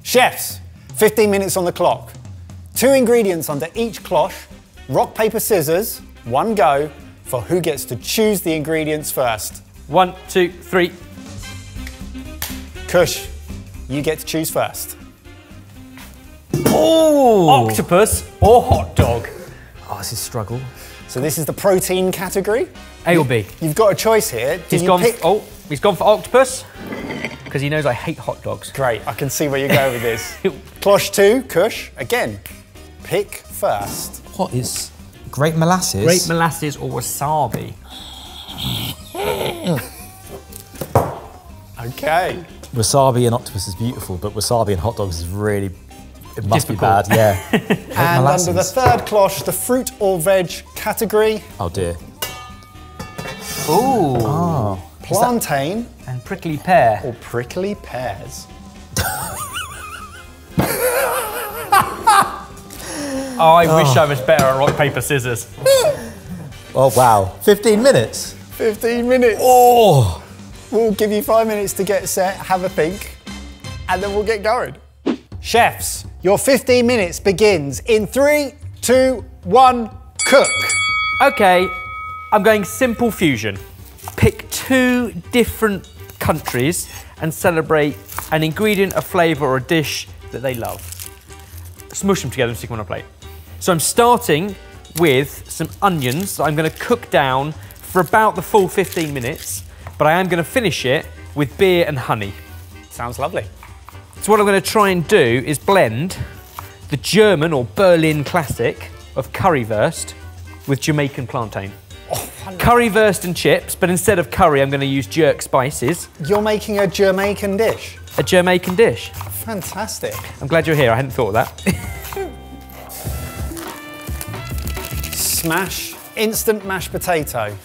Chefs, 15 minutes on the clock. 2 ingredients under each cloche. Rock, paper, scissors, 1 go for who gets to choose the ingredients first. 1, 2, 3. Kush, you get to choose first. Oh! Octopus or hot dog? Oh, this is a struggle. So this is the protein category. A or B? You've got a choice here. He's gone for octopus because he knows I hate hot dogs. Great, I can see where you're going with this. Cloche 2, Kush, again, pick first. What is grape molasses? Grape molasses or wasabi? Okay. Wasabi and octopus is beautiful, but wasabi and hot dogs is really, it must difficult. be bad, yeah. And under the third cloche, the fruit or veg category. Oh dear. Ooh. Oh. Plantain. And prickly pear. Or prickly pears. Oh, I wish I was better at rock, paper, scissors. Oh wow, 15 minutes? 15 minutes. Oh! We'll give you 5 minutes to get set, have a think, and then we'll get going. Chefs, your 15 minutes begins in 3, 2, 1, cook. Okay, I'm going simple fusion. Pick 2 different countries and celebrate an ingredient, a flavour or a dish that they love. Smush them together and stick them on a plate. So I'm starting with some onions that I'm going to cook down for about the full 15 minutes, but I am going to finish it with beer and honey. Sounds lovely. So what I'm going to try and do is blend the German or Berlin classic of currywurst with Jamaican plantain. Oh, Currywurst and chips, but instead of curry, I'm going to use jerk spices. You're making a Jamaican dish. A Jamaican dish. Fantastic. I'm glad you're here. I hadn't thought of that. Smash instant mashed potato.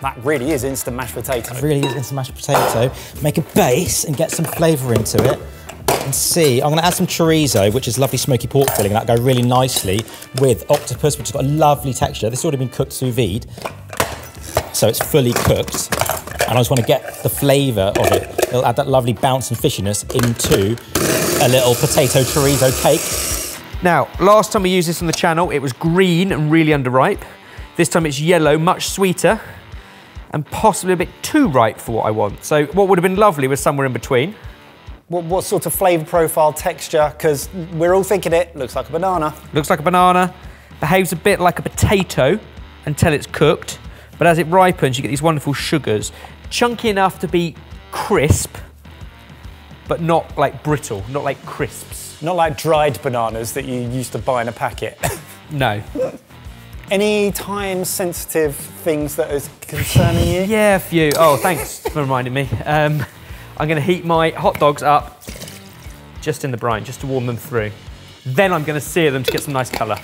That really is instant mashed potato. It really is instant mashed potato. Make a base and get some flavour into it. And see, I'm going to add some chorizo, which is lovely smoky pork filling. That'll go really nicely with octopus, which has got a lovely texture. This has already been cooked sous vide, so it's fully cooked. And I just want to get the flavour of it. It'll add that lovely bounce and fishiness into a little potato chorizo cake. Now, last time we used this on the channel, it was green and really underripe. This time it's yellow, much sweeter, and possibly a bit too ripe for what I want. So what would have been lovely was somewhere in between. What sort of flavour profile, texture? Because we're all thinking it looks like a banana. Looks like a banana, behaves a bit like a potato until it's cooked, but as it ripens, you get these wonderful sugars. Chunky enough to be crisp, but not like brittle, not like crisps. Not like dried bananas that you used to buy in a packet. No. Any time-sensitive things that is concerning you? Yeah, a few. Oh, thanks for reminding me. I'm going to heat my hot dogs up just in the brine, just to warm them through. Then I'm going to sear them to get some nice colour.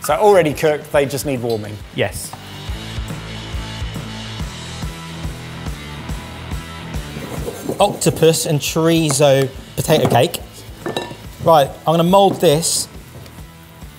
So already cooked, they just need warming. Yes. Octopus and chorizo potato cake. Right, I'm going to mould this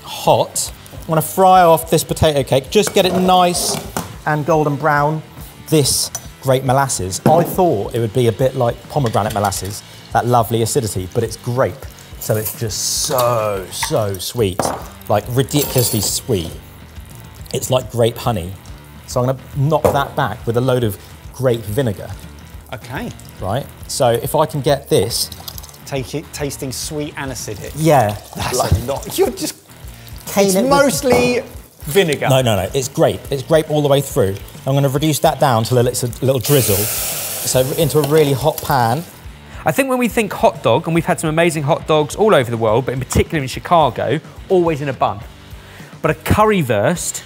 hot. I'm going to fry off this potato cake, just get it nice and golden brown. This grape molasses. I thought it would be a bit like pomegranate molasses, that lovely acidity, but it's grape. So it's just so, so sweet, like ridiculously sweet. It's like grape honey. So I'm going to knock that back with a load of grape vinegar. Okay. Right, so if I can get this. Take it, tasting sweet and acidic. Yeah. That's a lot. You're just, Cane it's mostly vinegar. No, it's grape. It's grape all the way through. I'm going to reduce that down till it's a little drizzle. So into a really hot pan. I think when we think hot dog, and we've had some amazing hot dogs all over the world, but in particular in Chicago, always in a bun. But a currywurst,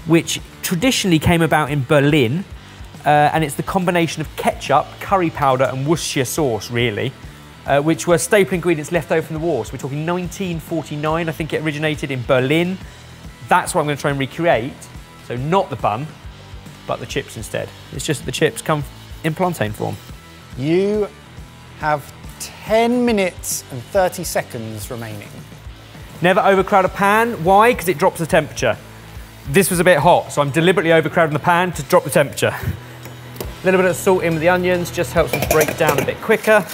which traditionally came about in Berlin, and it's the combination of ketchup, curry powder, and Worcestershire sauce, really, which were staple ingredients left over from the war. So we're talking 1949, I think it originated in Berlin. That's what I'm going to try and recreate. So not the bun, but the chips instead. It's just that the chips come in plantain form. You have 10 minutes and 30 seconds remaining. Never overcrowd a pan. Why? Because it drops the temperature. This was a bit hot, so I'm deliberately overcrowding the pan to drop the temperature. A little bit of salt in with the onions just helps them break down a bit quicker.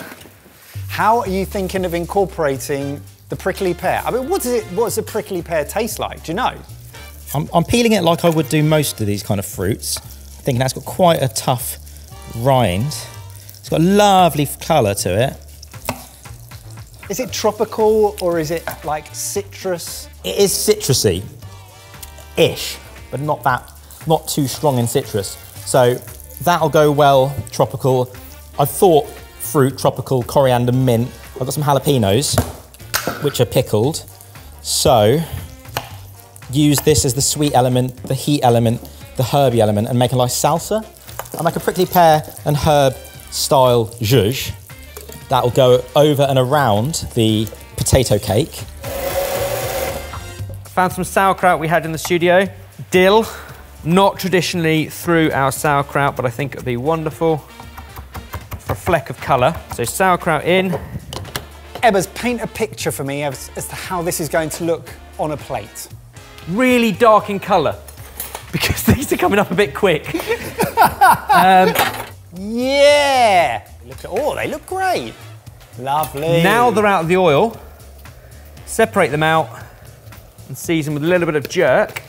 How are you thinking of incorporating the prickly pear? I mean, what does a prickly pear taste like? Do you know? I'm peeling it like I would do most of these kind of fruits. Thinking that's got quite a tough rind. It's got a lovely colour to it. Is it tropical or is it like citrus? It is citrusy-ish, but not too strong in citrus. So that'll go well tropical. I've thought fruit, tropical, coriander, mint. I've got some jalapenos, which are pickled. So use this as the sweet element, the heat element, the herby element, and make a nice salsa. I'll make a prickly pear and herb style zhuzh. That'll go over and around the potato cake. Found some sauerkraut we had in the studio. Dill, not traditionally through our sauerkraut, but I think it'll be wonderful for a fleck of colour. So sauerkraut in. Ebbers, paint a picture for me as to how this is going to look on a plate. Really dark in colour, because these are coming up a bit quick. Yeah! They look great. Lovely. Now they're out of the oil, separate them out and season with a little bit of jerk.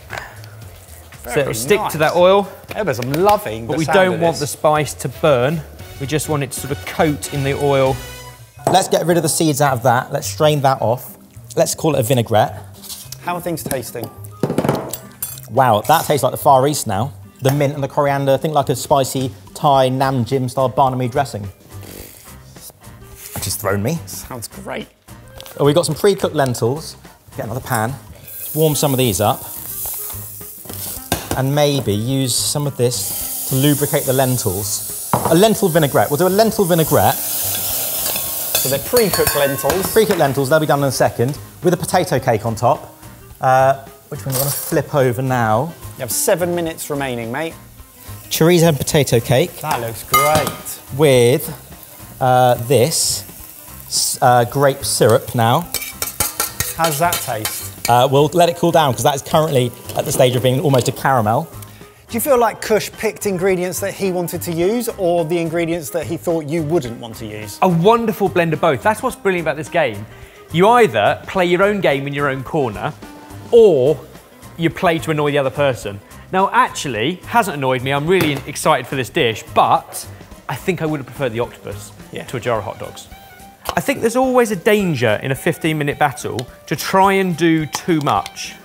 So it'll stick to that oil. Ebbers, I'm loving But we don't want the spice to burn. We just want it to sort of coat in the oil. Let's get rid of the seeds out of that. Let's strain that off. Let's call it a vinaigrette. How are things tasting? Wow, that tastes like the Far East now. The mint and the coriander, think like a spicy Thai Nam Jim style banh mi dressing. Just thrown me. Sounds great. Oh, we've got some pre-cooked lentils. Get another pan. Let's warm some of these up. And maybe use some of this to lubricate the lentils. A lentil vinaigrette. We'll do a lentil vinaigrette. So they're pre-cooked lentils. Pre-cooked lentils, they'll be done in a second, with a potato cake on top. Which one do you want to flip over now? You have 7 minutes remaining, mate. Chorizo and potato cake. That looks great. With this grape syrup now. How does that taste? We'll let it cool down because that is currently at the stage of being almost a caramel. Do you feel like Kush picked ingredients that he wanted to use or the ingredients that he thought you wouldn't want to use? A wonderful blend of both. That's what's brilliant about this game. You either play your own game in your own corner or you play to annoy the other person. Now, actually, hasn't annoyed me. I'm really excited for this dish, but I think I would have preferred the octopus to a jar of hot dogs. I think there's always a danger in a 15-minute battle to try and do too much.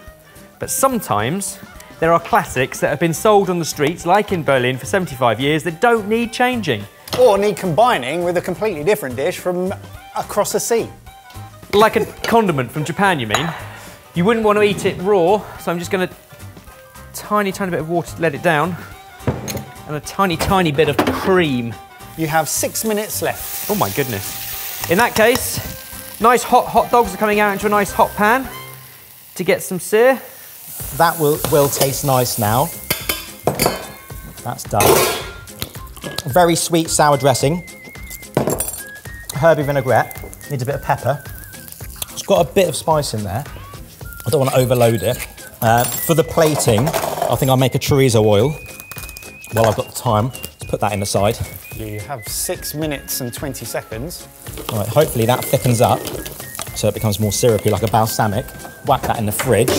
But sometimes there are classics that have been sold on the streets, like in Berlin for 75 years, that don't need changing. Or need combining with a completely different dish from across the sea. Like a condiment from Japan, you mean? You wouldn't want to eat it raw, so I'm just going to tiny bit of water to let it down, and a tiny bit of cream. You have 6 minutes left. Oh my goodness. In that case, nice hot dogs are coming out into a nice hot pan to get some sear. That will taste nice now. That's done. Very sweet sour dressing. Herby vinaigrette. Needs a bit of pepper. It's got a bit of spice in there. I don't want to overload it. For the plating, I think I'll make a chorizo oil. While I've got the time, let's put that in the side. You have 6 minutes and 20 seconds. All right, hopefully that thickens up so it becomes more syrupy, like a balsamic. Whack that in the fridge.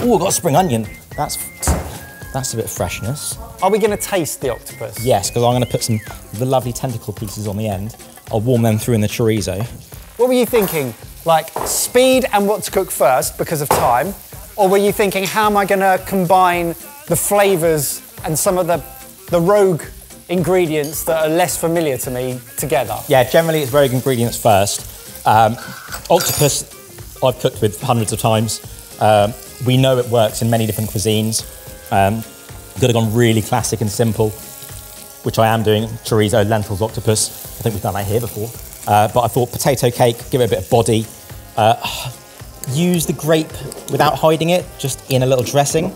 Oh, I've got a spring onion. That's a bit of freshness. Are we going to taste the octopus? Yes, because I'm going to put some of the lovely tentacle pieces on the end. I'll warm them through in the chorizo. What were you thinking? Like speed and what to cook first because of time? Or were you thinking, how am I going to combine the flavours and some of the rogue ingredients that are less familiar to me together? Yeah, generally it's rogue ingredients first. Octopus, I've cooked with hundreds of times. We know it works in many different cuisines. Could have gone really classic and simple, which I am doing, chorizo, lentils, octopus. I think we've done that here before. But I thought potato cake, give it a bit of body. Use the grape without hiding it, just in a little dressing.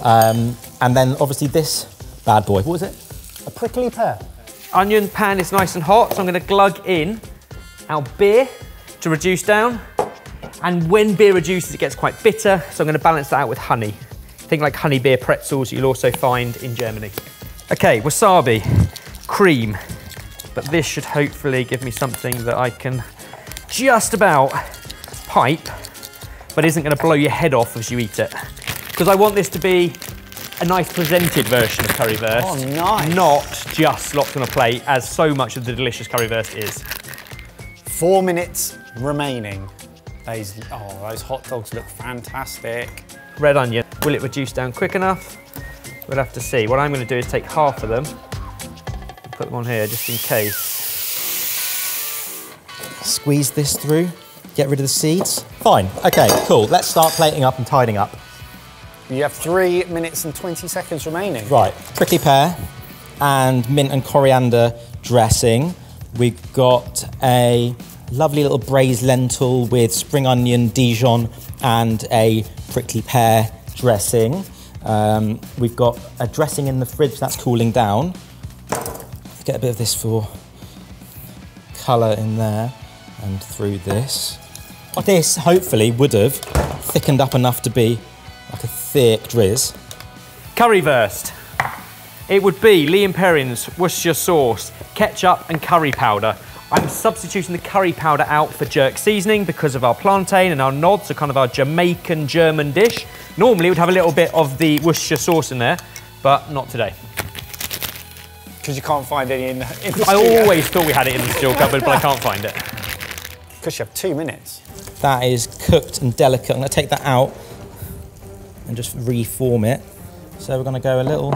And then obviously this bad boy, what was it? A prickly pear. Onion pan is nice and hot, so I'm going to glug in our beer to reduce down. And when beer reduces, it gets quite bitter, so I'm going to balance that out with honey. Think like honey beer pretzels you'll also find in Germany. Okay, wasabi, cream. But this should hopefully give me something that I can just about pipe, but isn't going to blow your head off as you eat it. Because I want this to be a nice presented version of currywurst. Oh, nice. Not just slopped on a plate, as so much of the delicious currywurst is. 4 minutes remaining. Those hot dogs look fantastic. Red onion. Will it reduce down quick enough? We'll have to see. What I'm going to do is take half of them and put them on here just in case. Squeeze this through, get rid of the seeds. Fine, okay, cool. Let's start plating up and tidying up. You have 3 minutes and 20 seconds remaining. Right, prickly pear and mint and coriander dressing. We've got a lovely little braised lentil with spring onion, Dijon, and a prickly pear dressing. We've got a dressing in the fridge that's cooling down. Get a bit of this for colour in there and through this. This hopefully would have thickened up enough to be like a thick drizz. Currywurst. It would be Lee & Perrins, Worcestershire sauce, ketchup and curry powder. I'm substituting the curry powder out for jerk seasoning because of our plantain and our nod, so kind of our Jamaican German dish. Normally it would have a little bit of the Worcestershire sauce in there, but not today. Because you can't find any in the I studio. always thought we had it in the steel cupboard, but I can't find it. Because you have 2 minutes. That is cooked and delicate. I'm going to take that out and just reform it. So we're going to go a little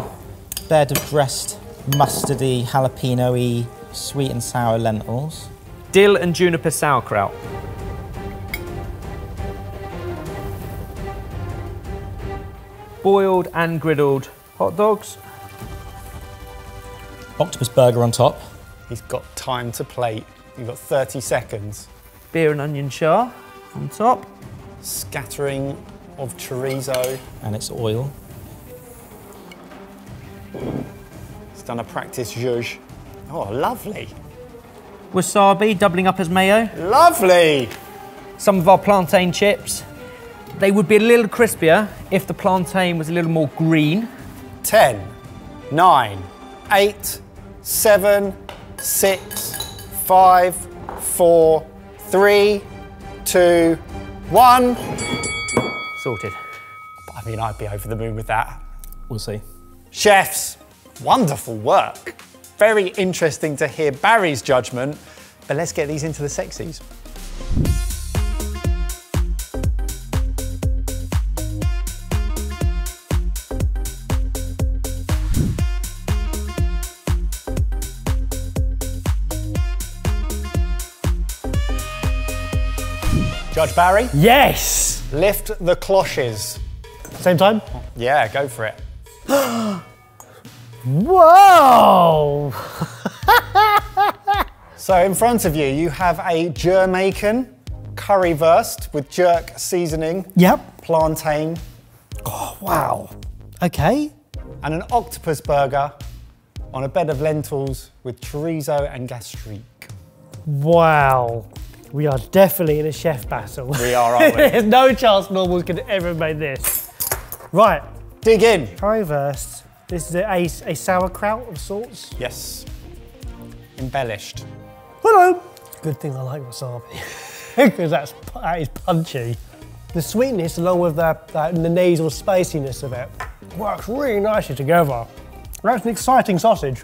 bed of dressed mustardy, jalapeno-y, sweet and sour lentils. Dill and juniper sauerkraut. Boiled and griddled hot dogs. Octopus burger on top. He's got time to plate. You've got 30 seconds. Beer and onion char on top. Scattering of chorizo. And it's oil. He's done a practice zhuzh. Oh, lovely. Wasabi doubling up as mayo. Lovely! Some of our plantain chips. They would be a little crispier if the plantain was a little more green. 10, 9, 8, 7, 6, 5, 4, 3, 2, 1. Sorted. I mean, I'd be over the moon with that. We'll see. Chefs, wonderful work. Very interesting to hear Barry's judgment, but let's get these into the sexies. Judge Barry, Yes! lift the cloches. Same time? Yeah, go for it. Whoa! So in front of you, you have a Jamaican currywurst with jerk seasoning, Yep. plantain, Oh, wow. Okay. and an octopus burger on a bed of lentils with chorizo and gastrique. Wow. We are definitely in a chef battle. We are, aren't we? There's no chance normals could ever have made this. Right. Dig in. Currywurst. This is a sauerkraut of sorts. Yes. Embellished. Hello. Good thing I like wasabi. Because that is punchy. The sweetness along with the nasal spiciness of it works really nicely together. That's an exciting sausage.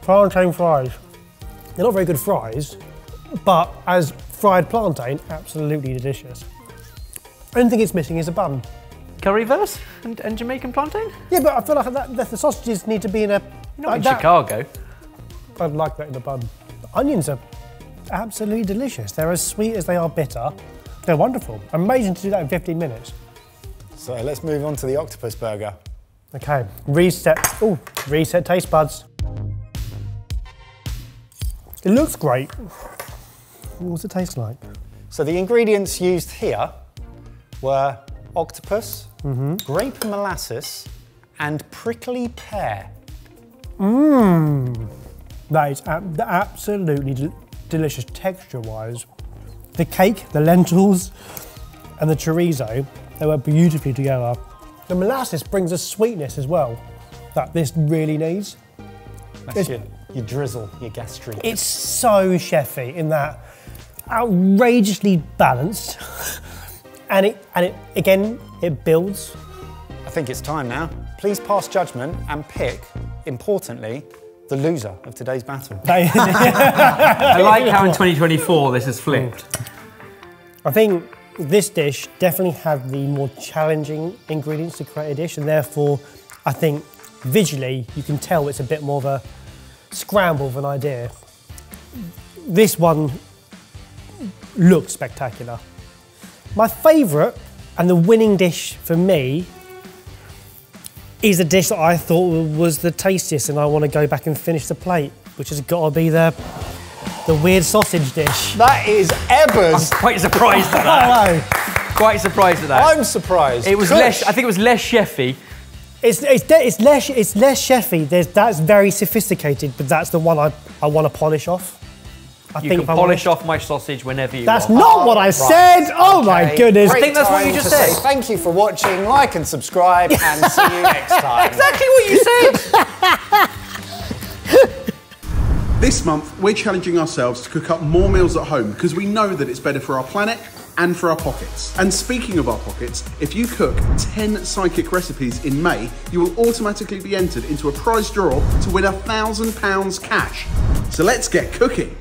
Plantain fries. They're not very good fries, but as fried plantain, absolutely delicious. Only thing it's missing is a bun. Currywurst and Jamaican plantain? Yeah, but I feel like the sausages need to be in a... Not like in that. Chicago. I'd like that in a bun. The onions are absolutely delicious. They're as sweet as they are bitter. They're wonderful. Amazing to do that in 15 minutes. So let's move on to the octopus burger. Okay, reset. Ooh, reset taste buds. It looks great. What does it taste like? So the ingredients used here were octopus, grape molasses, and prickly pear. That is absolutely delicious texture-wise. The cake, the lentils, and the chorizo, they work beautifully together. The molasses brings a sweetness as well that this really needs. That's your your drizzle, your gastrique. It's so chefy in that outrageously balanced, and it again it builds. I think it's time now. Please pass judgment and pick, importantly, the loser of today's battle. I like how in 2024 this has flipped. I think this dish definitely had the more challenging ingredients to create a dish, and therefore I think visually you can tell it's a bit more of a scramble of an idea. This one looked spectacular. My favourite and the winning dish for me is a dish that I thought was the tastiest, and I want to go back and finish the plate, which has got to be the weird sausage dish. That is Ebbers. I'm quite surprised at that. I know. Quite surprised at that. I'm surprised. It was less. I think it was less chefy. It's less chefy. That's very sophisticated, but that's the one I want to polish off. You can polish off my sausage whenever you That's want. not what I said! Oh my goodness. Great I think that's what you time just to said. say thank you for watching, like and subscribe, and see you next time. Exactly what you said! This month, we're challenging ourselves to cook up more meals at home because we know that it's better for our planet and for our pockets. And speaking of our pockets, if you cook 10 Sidekick recipes in May, you will automatically be entered into a prize draw to win £1,000 cash. So let's get cooking.